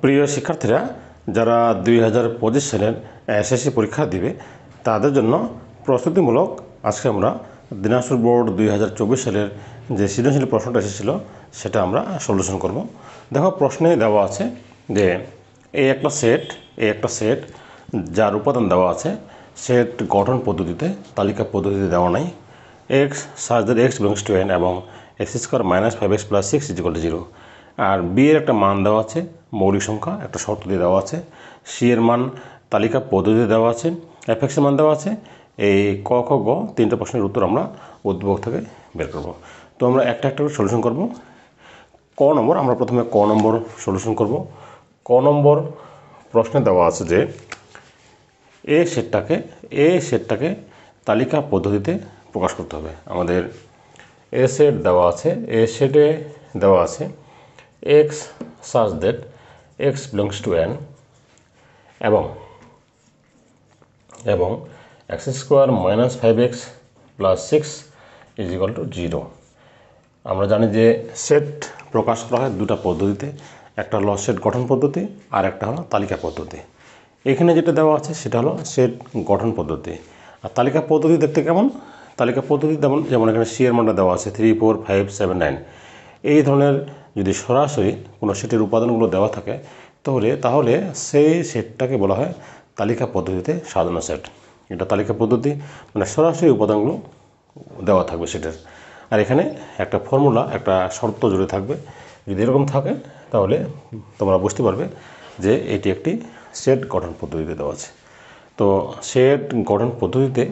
প্রিয় শিক্ষার্থীরা, যারা 2025 সালের এসএসসি পরীক্ষা দিবে তাদের জন্য প্রস্তুতিমূলক আজকে আমরা দিনাজপুর বোর্ড 2024 সালের যে সৃজনশীল প্রশ্নটা এসেছিল সেটা আমরা সলিউশন করব। দেখো, প্রশ্নে দেওয়া আছে যে এই একটা সেট যার উপাদান দেওয়া আছে, সেট গঠন পদ্ধতিতে তালিকা পদ্ধতিতে দেওয়া নাই। X such that x belongs to N এবং x square minus 5x plus 6 = 0। আর বি এর একটা মান দেওয়া আছে, মৌলিক সংখ্যা একটা শর্ত দিয়ে দেওয়া আছে। সি এর মান তালিকা পদ্ধতিতে দেওয়া আছে। এফ এক্স এর মান দেওয়া আছে। এই ক খ গ তিনটা প্রশ্নের উত্তর আমরা উদ্দীপক থেকে বের করব। তো আমরা একটা একটা করে সলিউশন করব। ক নম্বর, আমরা প্রথমে ক নম্বর সলিউশন করব। ক নম্বর প্রশ্নে দেওয়া আছে যে এ সেটটাকে তালিকা পদ্ধতিতে প্রকাশ করতে হবে। আমাদের এ সেট দেওয়া আছে, এ সেটে দেওয়া আছে x such that x belongs to N এবং x square minus 5x plus 6 = 0। আমরা জানি যে সেট প্রকাশ করা হয় দুটা পদ্ধতিতে, একটা হলো সেট গঠন পদ্ধতি আর একটা হলো তালিকা পদ্ধতি। এখানে যেটা দেওয়া আছে সেটা হলো সেট গঠন পদ্ধতি। আর তালিকা পদ্ধতি দেখতে কেমন? তালিকা পদ্ধতি যেমন এখানে সি এর মানটা দেওয়া আছে 3, 4, 5, 7, 9। এই ধরনের যদি সরাসরি কোনো সেটের উপাদানগুলো দেওয়া থাকে তাহলে সেই সেটটাকে বলা হয় তালিকা পদ্ধতিতে সাজানো সেট। এটা তালিকা পদ্ধতি, মানে সরাসরি উপাদানগুলো দেওয়া থাকবে সেটের। আর এখানে একটা ফর্মুলা, একটা শর্ত জুড়ে থাকবে। যদি এরকম থাকে তাহলে তোমরা বুঝতে পারবে যে এটি একটি সেট গঠন পদ্ধতিতে দেওয়া আছে। তো সেট গঠন পদ্ধতিতে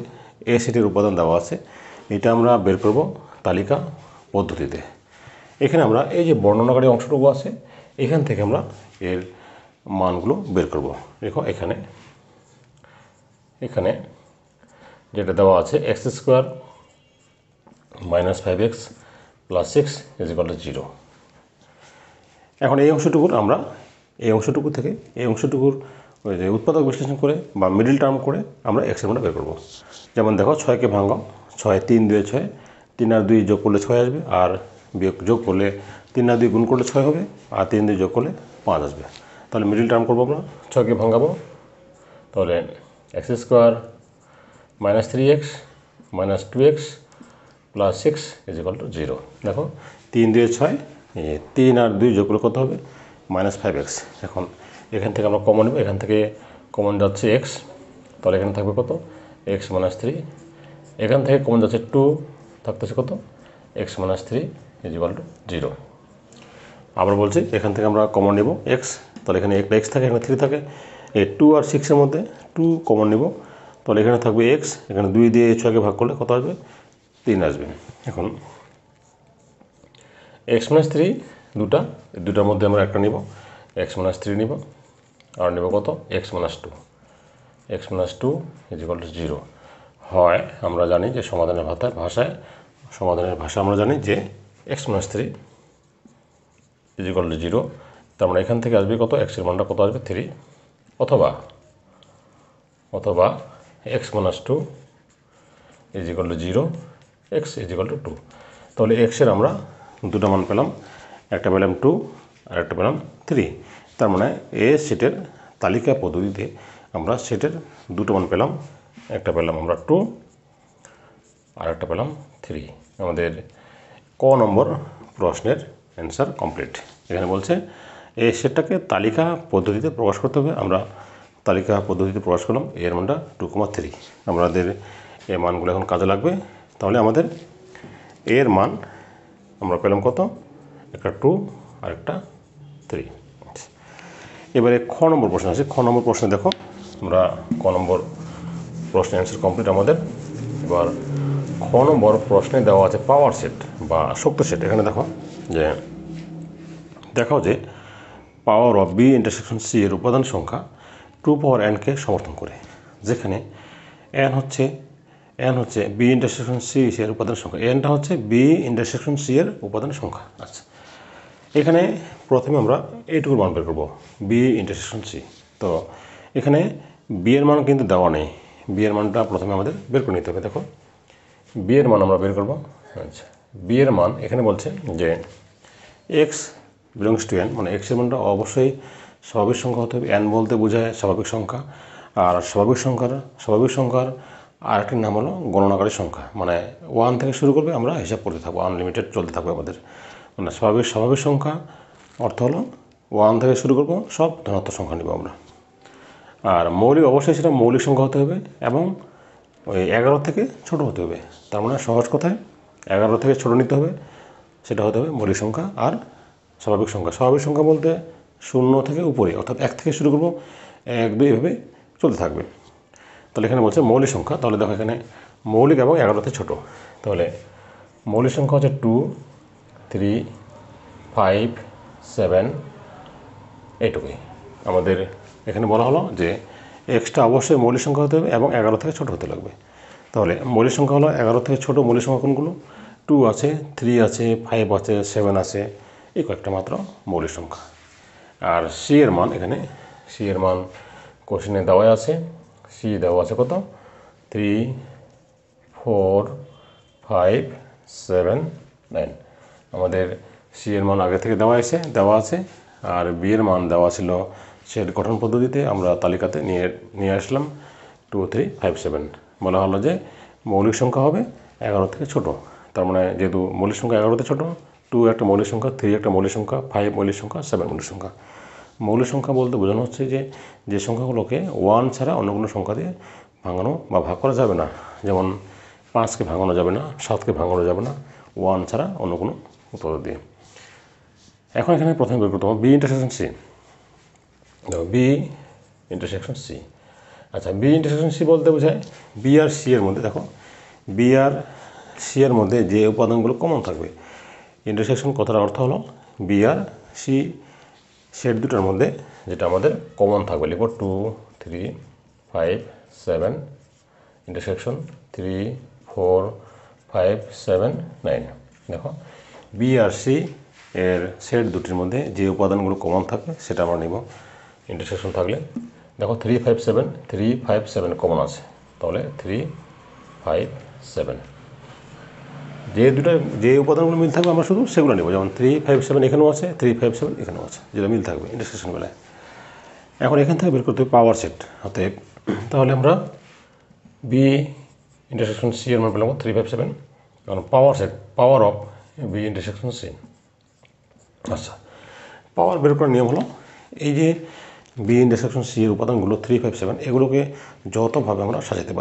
এ সেটের উপাদান দেওয়া আছে, এটা আমরা বের করব তালিকা পদ্ধতিতে। এখানে আমরা এই যে বর্ণনাকারী অংশটুকু আছে, এখান থেকে আমরা এর মানগুলো বের করব। দেখো, এখানে যেটা দেওয়া আছে x square minus 5x plus 6 = 0। এখন এই অংশটুকু থেকে এই অংশটুকুর ওই যে উৎপাদক বিশ্লেষণ করে বা মিডিল টার্ম করে আমরা এক্সের মানটা বের করব। যেমন দেখো, 6কে ভাঙাও, 6 3 2 6, 3 আর 2 যোগ করলে 6 আসবে, আর যোগ করলে 3 আর 2 গুণ করলে 6 হবে, আর 3 2 যোগ করলে 5 আসবে। তাহলে মিডিল টার্ম করবো আমরা, 6কে ভাঙাবো, তাহলে x square minus 3x minus 2x plus 6 = 0। দেখো, 3 2 6, 3 আর 2 যোগ করলে কত হবে? Minus 5x। এখন এখান থেকে আমরা কমন নেব, এখান থেকে কমন যাচ্ছে x, তাহলে এখানে থাকবে কত? x minus 3। এখান থেকে কমন যাচ্ছে 2, থাকতেছে কত? x minus 3 = 0। আবার বলছি, এখান থেকে আমরা কমন নেব x, তাহলে এখানে একটা x থাকে, এখানে 3 থাকে। এই 2 আর 6-এর মধ্যে 2 কমন নেব, তাহলে এখানে থাকবে x, এখানে 2 দিয়ে 6কে ভাগ করলে কত আসবে? 3 আসবে। এখন x মাইনাস 3 দুটার মধ্যে আমরা একটা নিব, x মাইনাস 3 নিব, আর নেব কত? x minus 2 = 0। হয় আমরা জানি যে সমাধানের ভাষা আমরা জানি যে x মাইনাস 3 = 0। তার মানে এখান থেকে আসবে কত? x এর মানটা কত আসবে? 3। অথবা x মাইনাস 2 = 0, x = 2। তাহলে x এর আমরা দুটো মান পেলাম, একটা পেলাম 2 আর একটা পেলাম 3। তার মানে এ সেটের তালিকা পদ্ধতিতে আমরা সেটের দুটো মান পেলাম, একটা পেলাম আমরা 2 আর একটা পেলাম 3। আমাদের ক নম্বর প্রশ্নের অ্যান্সার কমপ্লিট। এখানে বলছে এই সেটটাকে তালিকা পদ্ধতিতে প্রকাশ করতে হবে। আমরা তালিকা পদ্ধতিতে প্রকাশ করলাম, এর মানটা 2,3। আমাদের এই মানগুলো এখন কাজে লাগবে। তাহলে আমাদের এর মান আমরা পেলাম কত? একটা 2 আর একটা 3। এবারে খ নম্বর প্রশ্ন আছে। খ নম্বর প্রশ্নে দেখো, আমরা ক নম্বর প্রশ্নের অ্যান্সার কমপ্লিট আমাদের। এবার খ নম্বর প্রশ্নে দেওয়া আছে পাওয়ার সেট বা শক্তি সেট। এখানে দেখাও যে power of B intersection C এর উপাদান সংখ্যা 2 পাওয়ার n-কে সমর্থন করে, যেখানে n হচ্ছে বি ইন্টারসেকশন সি এর উপাদান সংখ্যা, nটা হচ্ছে বি ইন্টারসেকশন সি এর উপাদান সংখ্যা। আচ্ছা, এখানে প্রথমে আমরা এইটুকুর মান বের করবো, বি ইন্টারসেকশন সি। তো এখানে বি এর মান কিন্তু দেওয়া নেই, বি এর মানটা প্রথমে আমাদের বের করে নিতে হবে। দেখো, বি এর মান আমরা বের করবো। আচ্ছা, বি এর মান এখানে বলছে যে এক্স বিলংস টু এন, মানে এক্সের মানটা অবশ্যই স্বাভাবিক সংখ্যা হতে হবে। এন বলতে বোঝায় স্বাভাবিক সংখ্যা, আর স্বাভাবিক সংখ্যার আরেকটি নাম হলো গণনাকারী সংখ্যা। মানে 1 থেকে শুরু করবে, আমরা হিসাব করতে থাকবো, আনলিমিটেড চলতে থাকবে আমাদের। মানে স্বাভাবিক সংখ্যা অর্থ হলো 1 থেকে শুরু করবো, সব ধনাত্মক সংখ্যা নেব আমরা। আর মৌলিক অবশ্যই সেটা মৌলিক সংখ্যা হতে হবে এবং ওই 11 থেকে ছোট হতে হবে। তার মানে সহজ কথায় 11 থেকে ছোট নিতে হবে, সেটা হতে হবে মৌলিক সংখ্যা। আর স্বাভাবিক সংখ্যা বলতে 0 থেকে উপরে, অর্থাৎ 1 থেকে শুরু করবো, 1 2 এভাবে চলতে থাকবে। তাহলে এখানে বলছে মৌলিক সংখ্যা। তাহলে দেখো এখানে মৌলিক এবং 11 থেকে ছোট। তাহলে মৌলিক সংখ্যা হচ্ছে 2 3 5 7, এইটুকুই। আমাদের এখানে বলা হলো যে এক্সটা অবশ্যই মৌলিক সংখ্যা হতে হবে এবং 11 থেকে ছোট হতে লাগবে। তাহলে মৌলিক সংখ্যা হলো 11 থেকে ছোট মৌলিক সংখ্যা কোনগুলো? 2 আছে, 3 আছে, 5 আছে, 7 আছে, এই কয়েকটা মাত্র মৌলিক সংখ্যা। আর সি এর মান, এখানে সি এর মান কোশ্চেনে দেওয়া আছে। সি দেওয়া আছে কত? 3 4 5 7 9। আমাদের সি এর মান আগে থেকে দেওয়া আছে। আর বি এর মান দেওয়া ছিল সেট গঠন পদ্ধতিতে, আমরা তালিকাতে নিয়ে আসলাম 2 3 5 7। বলা হলো যে মৌলিক সংখ্যা হবে 11 থেকে ছোট। তার মানে যেহেতু মৌলিক সংখ্যা 11 থেকে ছোট, 2 একটা মৌলিক সংখ্যা, 3 একটা মৌলিক সংখ্যা, 5 মৌলিক সংখ্যা, 7 মৌলিক সংখ্যা। মৌলিক সংখ্যা বলতে বোঝানো হচ্ছে যে সংখ্যাগুলোকে 1 ছাড়া অন্য কোনো সংখ্যা দিয়ে ভাঙানো বা ভাগ করা যাবে না। যেমন 5কে ভাঙানো যাবে না, 7কে ভাঙানো যাবে না 1 ছাড়া অন্য কোনো উৎপাদক দিয়ে। এখন এখানে প্রথমে বের করতে হবে B intersection C. B intersection C. আচ্ছা, বি ইন্টারসেকশন সি বলতে বোঝায় বি আর সি এর মধ্যে, দেখো বি আর সি এর মধ্যে যে উপাদানগুলো কমন থাকবে। ইন্টারসেকশন কথার অর্থ হলো বি আর সি সেট দুটার মধ্যে যেটা আমাদের কমন থাকবে। লিখব 2 3 5 7 ইন্টারসেকশন 3 4 5 7 9। দেখো বি আর সি এর সেট দুটির মধ্যে যে উপাদানগুলো কমন থাকবে সেটা আমরা নিব ইন্টারসেকশন থাকলে। দেখো 3 5 7 কমন আছে, তাহলে 3 5 7। যে উপাদানগুলো মিল থাকবে আমরা শুধু সেগুলো নেব। যেমন 3 5 7 এখানেও আছে, 3 5 7 এখানেও আছে, যেটা মিল থাকবে ইন্টারসেকশন বেলায়। এখন এখান থেকে বের করতে হবে পাওয়ার সেট। অতএব তাহলে আমরা বি ইন্টারসেকশন সি এর মান পেলাম 3 5 7, কারণ power of B intersection C. আচ্ছা, পাওয়ার বের করার নিয়ম হলো এই যে বি ইন্টারসেকশন সি এর উপাদানগুলো 3 5 7 এগুলোকে যতভাবে আমরা সাজাতে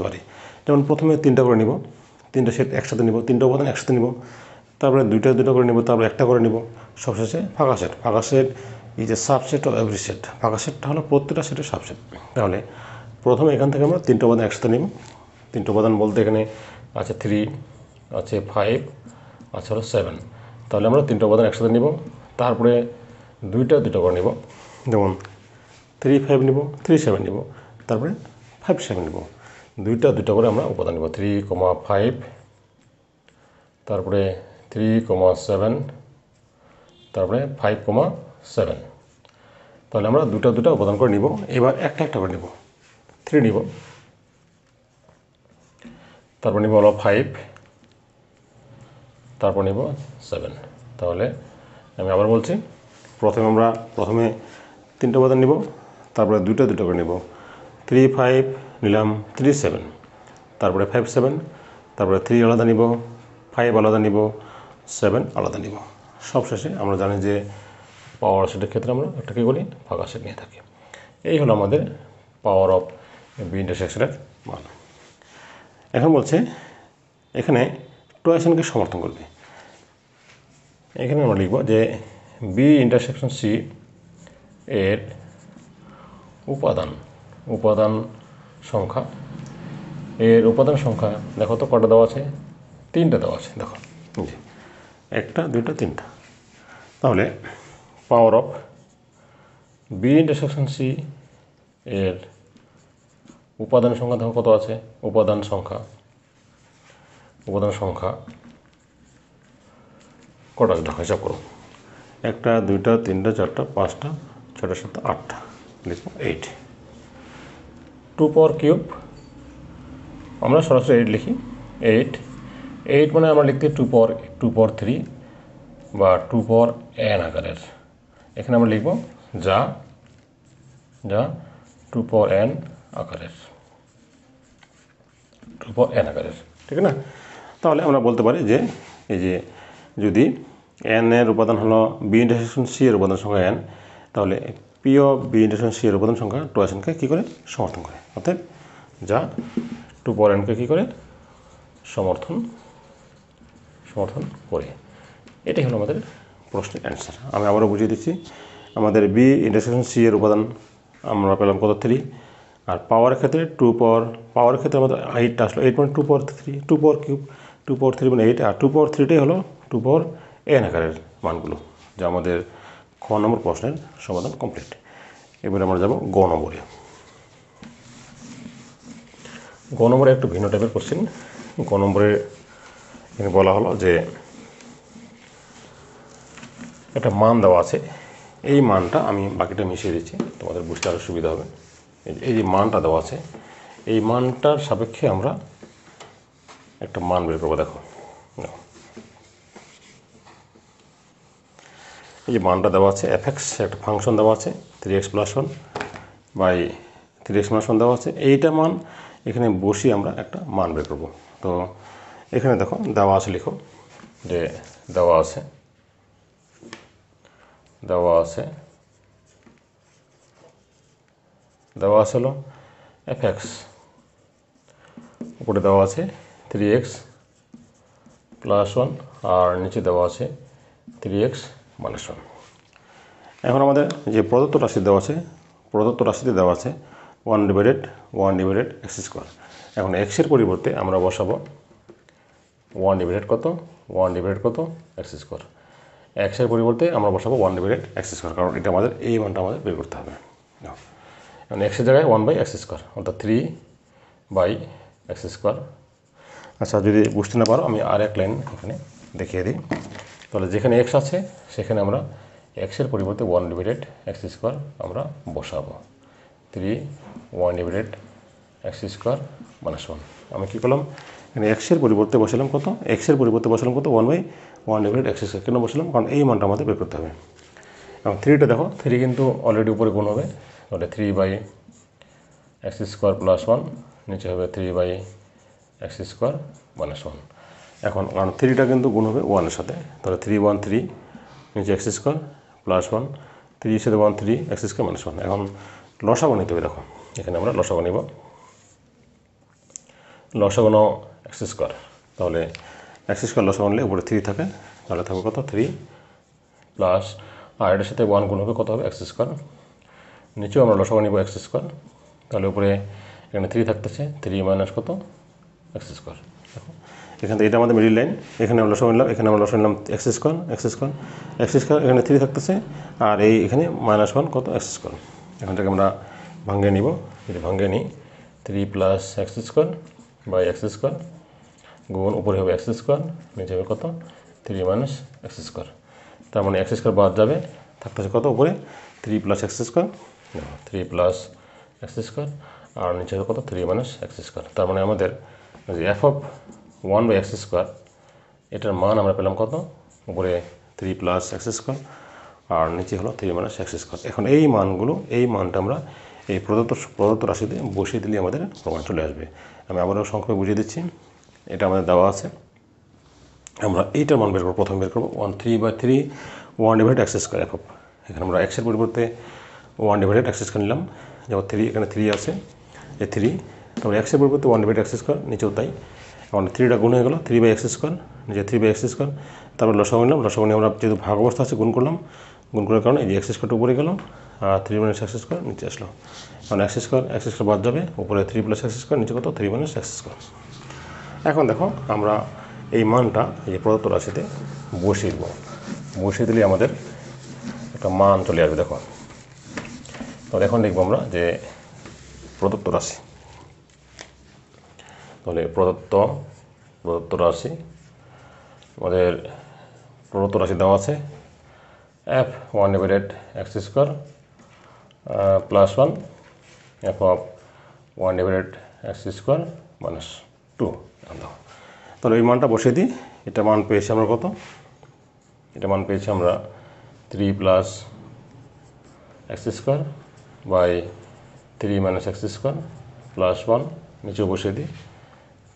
পারি। যেমন প্রথমে 3টা করে নিব, 3টা সেট একসাথে নিব, 3টা উপাদান একসাথে নিব, তারপরে 2টা করে নিব, তারপরে একটা করে নিব, সবশেষে ফাঁকা সেট এই যে সাবসেট অফ এভরি সেট। ফাঁকা সেটটা হলো প্রত্যেকটা সেটের সাবসেট। তাহলে প্রথমে এখান থেকে আমরা 3টা উপাদান একসাথে নিব। 3টা উপাদান বলতে এখানে আছে 3, আছে 5, আছে হলো 7। তাহলে আমরা 3টা উপাদান একসাথে নিব, তারপরে 2টা করে নিব। যেমন 3 5 নিব, 3 7 নিব, তারপরে 5 7 নিব। 2টা করে আমরা উপাদান নিব, 3 5, তারপরে 3 7, তারপরে 5 7। তাহলে আমরা 2টা উপাদান করে নিব। এবার একটা করে নিব, 3 নিব, তারপর নিব হলো 5, তারপর নিব 7। তাহলে আমি আবার বলছি, প্রথমে 3টা উপাদান নিব, তারপরে 2টা করে নিব, 3 5 নিলাম, 3 7, তারপরে 5 7, তারপরে 3 আলাদা নিব, 5 আলাদা নিব, 7 আলাদা নিব। সবশেষে আমরা জানি যে পাওয়ার সেটের ক্ষেত্রে আমরা একটা কী করি, ফাঁকা সেট নিয়ে থাকি। এই হলো আমাদের পাওয়ার অফ বি ইন্টারসেকশনের মান। এখন বলছে এখানে টয়েসনকে সমর্থন করবে। এখানে আমরা লিখব যে বি ইন্টারসেকশন সি এর উপাদান সংখ্যা দেখো তো কটা দেওয়া আছে? 3টা দেওয়া আছে। দেখো 1টা 2টা 3টা। তাহলে power of B intersection C এর উপাদান সংখ্যা দেখো কত আছে? উপাদান সংখ্যা কটা আছে দেখো, হিসাব করো। 1টা 2টা 3টা 4টা 5টা 6টা 7টা 8টা, লিখব 8। 2 পাওয়ার কিউব, আমরা সরাসরি 8 লিখি। 8 মানে আমরা লিখতে 2 পাওয়ার 3 বা 2 পাওয়ার n আকারের। এখানে আমরা লিখব যা যা 2 পাওয়ার n আকারের, 2 পাওয়ার n আকারের, ঠিক না? তাহলে আমরা বলতে পারি যে এই যে যদি n এর উপাদান হলো b ইন্টারসেকশন c এর উপাদান সংখ্যা n, তাহলে p of b intersection c এর উপাদান সংখ্যা 2n কে কী করে সমর্থন করে, অর্থাৎ যা 2 পাওয়ার n কে কী করে সমর্থন করে। এটাই হলো আমাদের প্রশ্নের অ্যান্সার। আমি আবারও বুঝিয়ে দিচ্ছি, আমাদের বি ইন্টারসেকশন সি এর উপাদান আমরা পেলাম কত 3, আর পাওয়ারের ক্ষেত্রে পাওয়ারের ক্ষেত্রে আমাদের 8 আসলো, 8.2 পাওয়ার 3, 2 পাওয়ার কিউব, 2 পাওয়ার 3 মানে 8, আর 2 পাওয়ার 3টাই হলো 2 পাওয়ার n আকারের মানগুলো, যা আমাদের খ নম্বর প্রশ্নের সমাধান কমপ্লিট। এবারে আমরা যাব গ নম্বরে। গ নম্বরে একটু ভিন্ন টাইপের কোশ্চেন। গ নম্বরে এখানে বলা হলো যে একটা মান দেওয়া আছে, এই মানটা আমি বাকিটা মিশিয়ে দিচ্ছি তোমাদের বুঝতে আরও সুবিধা হবে। এই যে মানটা দেওয়া আছে, এই মানটার সাপেক্ষে আমরা একটা মান বের করবো। দেখো এই যে মানটা দেওয়া আছে f(x), একটা ফাংশন দেওয়া আছে 3x + 1 বাই 3x - 1 দেওয়া আছে, এইটা মান এখানে বসিয়ে আমরা একটা মান বের করবো। তো এখানে দেখো দেওয়া আছে, লিখো যে দেওয়া আছে হলো f(x), উপরে দেওয়া আছে 3x + 1 আর নিচে দেওয়া আছে 3x - 1। এখন আমাদের যে প্রদত্ত রাশি দেওয়া আছে, প্রদত্ত রাশিতে দেওয়া আছে 1/(x²). এখন x এর পরিবর্তে আমরা বসাবো 1/(কত x²). x এর পরিবর্তে আমরা বসাবো 1/(x²), কারণ এটা আমাদের এই মানটা আমাদের বের করতে হবে। এখন x এর জায়গায় 1/(x²), অর্থাৎ 3/(x²). আচ্ছা, যদি বুঝতে না পারো আমি আর এক লাইন এখানে দেখিয়ে দিই। তাহলে যেখানে x আছে সেখানে আমরা x এর পরিবর্তে 1/(x²) আমরা বসাবো, 3/(1/(x²) - 1। আমি কী করলাম, এখানে x এর পরিবর্তে বসালাম কত, 1/(x²). কেন বসালাম, কারণ এই মানটা আমাদের বের করতে হবে। এবং 3টা দেখো, 3 কিন্তু অলরেডি উপরে গুণ হবে, তাহলে 3/(x² + 1), নিচে হবে 3/(x² - 1। এখন কারণ 3টা কিন্তু গুণ হবে 1-এর সাথে, তাহলে 3 1 3, নিচে x² + 1, 3 এর সাথে 1 3x² - 1। এখন লসাগু নিতে হবে। দেখো এখানে আমরা লসাগু নিব, লসাগু নাও x², তাহলে x² লসাগু নিলে উপরে 3 থাকে, তাহলে থাকবে কত 3 প্লাস, আর এটার সাথে 1 গুণ হবে, কত হবে x²। নিচেও আমরা লসাগু নিব x², তাহলে উপরে এখানে 3 থাকতেছে, 3 - কত x²। দেখো এখান থেকে এটা আমাদের মিডিল লাইন, এখানে আমরা লসাগু নিলাম, এখানে আমরা লসাগু নিলাম x², এখানে 3 থাকতেছে, আর এই এখানে -1 কত x²। এখানটাকে আমরা ভাঙিয়ে নিব, যদি ভাঙিয়ে নিই 3 + x² বাই x² গুণ উপরে হবে x², নিচে হবে কত 3 - x²। তার মানে x² বাদ যাবে, থাকতেছে কত উপরে 3 + x², 3 + x², আর নিচে হবে কত 3 - x²। তার মানে আমাদের যে f(1/x²) এটার মান আমরা পেলাম কত, উপরে 3 + x², আর নিচে হলো 3 - x²। এখন এই মানগুলো, এই মানটা আমরা এই প্রদত্ত রাশিতে বসিয়ে দিলে আমাদের প্রমাণ চলে আসবে। আমি আবারও সংক্ষেপে বুঝিয়ে দিচ্ছি, এটা আমাদের দেওয়া আছে, আমরা এইটার মান বের করবো, প্রথমে বের করবো 3/3 1/(x²) f। এখানে আমরা x এর পরিবর্তে 1/(x² নিলাম, যেমন 3, এখানে 3 আছে, এই 3, তারপরে x এর পরিবর্তে 1/(x², নিচেও তাই। এখন 3টা গুণ হয়ে গেল, 3/x², নিচে 3/x², তারপর লসাগু নিলাম, লসাগু নিয়ে আমরা যেহেতু ভাগ অবস্থা আছে গুণ করলাম, গুণ করার কারণে এই যে x² উপরে গেল, আর 3 - x² নিচে আসলো। কারণ x² বাদ যাবে, উপরে 3 + x², নিচে কত 3 - x²। এখন দেখো আমরা এই মানটা এই যে প্রদত্ত রাশিতে বসিয়ে দেবো, বসিয়ে দিলে আমাদের একটা মান চলে আসবে। দেখো তাহলে এখন লিখবো আমরা যে প্রদত্ত রাশি, তাহলে প্রদত্ত রাশি, আমাদের প্রদত্ত রাশি দেওয়া আছে f(1/(x² + 1), f(1/(x² - 2). তাহলে এই মানটা বসিয়ে দিই, এটা মান পেয়েছি আমরা কত, এটা মান পেয়েছি আমরা 3 + x square by 3 minus x square plus 1 নিচে বসিয়ে দিই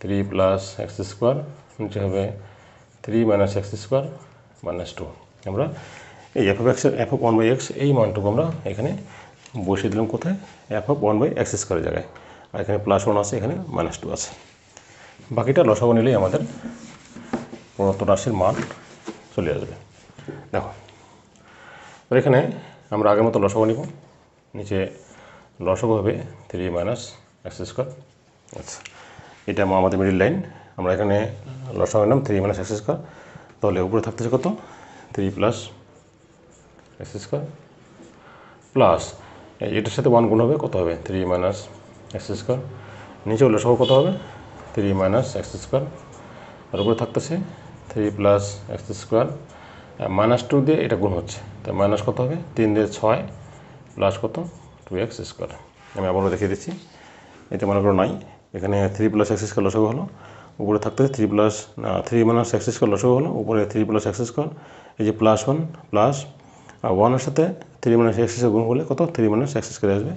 3 প্লাস এক্স স্কোয়ার নিচে হবে 3 মাইনাস এক্স স্কোয়ার মাইনাস 2। আমরা এই এফ অফ 1/x এই মানটুকু আমরা এখানে বসিয়ে দিলাম কোথায়, এফ অফ 1/x স্কোয়ারের জায়গায়। আর এখানে প্লাস 1 আছে, এখানে মাইনাস 2 আছে। বাকিটা লসাগু নিলেই আমাদের প্রদত্ত রাশির মান চলে আসবে। দেখো তো এখানে আমরা আগের মতো লসাগু নিব, নিচে লসাগু হবে 3 মাইনাস এক্স স্কোয়ার। আচ্ছা, এটা আমাদের মিডিল লাইন। আমরা এখানে লসাগু নিলাম 3 মাইনাস এক্স স্কোয়ার, তাহলে উপরে থাকতেছে কত 3 প্লাস এক্স স্কোয়ার প্লাস এটার সাথে 1 গুণ হবে, কত হবে 3 মাইনাস এক্স স্কোয়ার। নিচেও লসাগু কত হবে 3 মাইনাস এক্স স্কোয়ার, আর উপরে থাকতেছে 3 প্লাস এক্স স্কোয়ার মাইনাস 2 দিয়ে এটা গুণ হচ্ছে, তাই মাইনাস কত হবে 3 দিয়ে 6 প্লাস কত 2x স্কোয়ার। আমি আবারও দেখিয়ে দিচ্ছি, এটা মনে করো নাই, এখানে 3 প্লাস এক্স স্কোয়ার লসাগু হলো, উপরে থাকতেছে 3 মাইনাস এক্স স্কোয়ার লসাগু হলো, উপরে 3 প্লাস এক্স স্কোয়ার, এই যে প্লাস 1 প্লাস 1-এর সাথে 3 মাইনাস এক্স স্কোয়ার গুণ করলে কত 3 মাইনাস এক্স স্কোয়ার আসবে।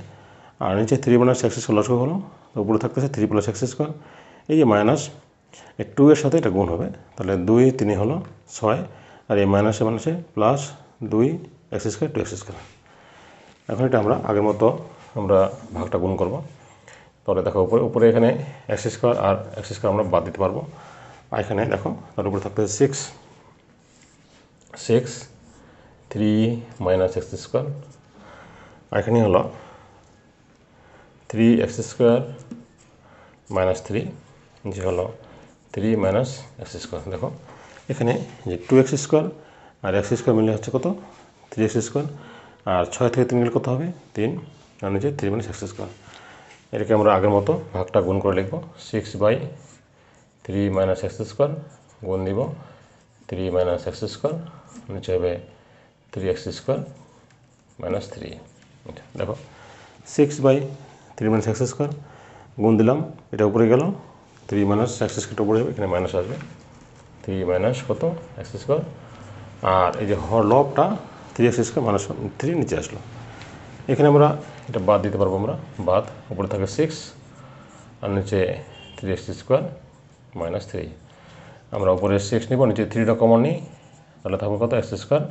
আর নিচে 3 মাইনাস এক্স স্কোয়ার লসাগু হলো, উপরে থাকতেছে 3 প্লাস এক্স স্কোয়ার, এই যে মাইনাস 2-এর সাথে এটা গুণ হবে, তাহলে 2 3 হলো 6, আর এই মাইনাসে মাইনাসে plus 2x square 2x square. এখন এটা আমরা আগের মতো আমরা ভাগটা গুণ করব। তাহলে দেখো উপরে এখানে এক্স স্কোয়ার আর এক্স স্কোয়ার আমরা বাদ দিতে পারবো, আর এখানে দেখো তার উপরে থাকতে 6 3 মাইনাস এক্স স্কোয়ার, আর এখানে হলো 3x স্কোয়ার মাইনাস 3, যে হলো 3 মাইনাস এক্স স্কোয়ার। দেখো এখানে যে 2x স্কোয়ার আর এক্স স্কোয়ার মিলে হচ্ছে কত 3x স্কোয়ার, আর 6 থেকে 3 মিলে কত হবে 3, আর নিচে 3 মাইনাস এক্স স্কোয়ার। এটাকে আমরা আগের মতো ভাগটা গুণ করে লিখব, 6/3 মাইনাস এক্স স্কোয়ার গুণ দিব 3 মাইনাস এক্স স্কোয়ার, নিচে হবে 3x স্কোয়ার মাইনাস 3। দেখো 6/3 মাইনাস এক্স স্কোয়ার গুণ দিলাম, এটা উপরে গেল 3 মাইনাস এক্স স্কোয়ারটা উপরে যাবে, এখানে মাইনাস আসবে 3 মাইনাস কত এক্স স্কোয়ার, আর এই যে লবটা 3x স্কোয়ার মাইনাস 3 নিচে আসলো। এখানে আমরা এটা বাদ দিতে পারবো, আমরা বাদ, উপরে থাকে 6 আর নিচে 3x স্কোয়ার মাইনাস 3। আমরা উপরে 6 নিব, নিচে 3টা কমন নিই, তাহলে থাকবে কত এক্স স্কোয়ার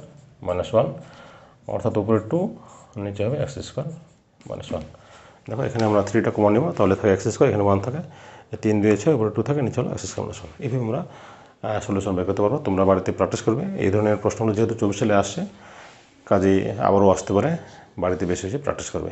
মাইনাস 1, অর্থাৎ উপরে 2 নিচে হবে এক্স স্কোয়ার মাইনাস 1। দেখো এখানে আমরা 3টা কমন নিব, তাহলে থাকে এক্স স্কোয়ার, এখানে 1 থাকে, 3 2 6 উপরে 2 থাকে, নিচে হলো এক্স স্কোয়ার মাইনাস 1। এইভাবে আমরা সলিউশন বের করতে পারবো। তোমরা বাড়িতে প্র্যাকটিস করবে, এই ধরনের প্রশ্নগুলো যেহেতু 24 সালে আসছে, কাজেই আবারও আসতে পারে, বাড়িতে বেশি বেশি প্র্যাকটিস করবে।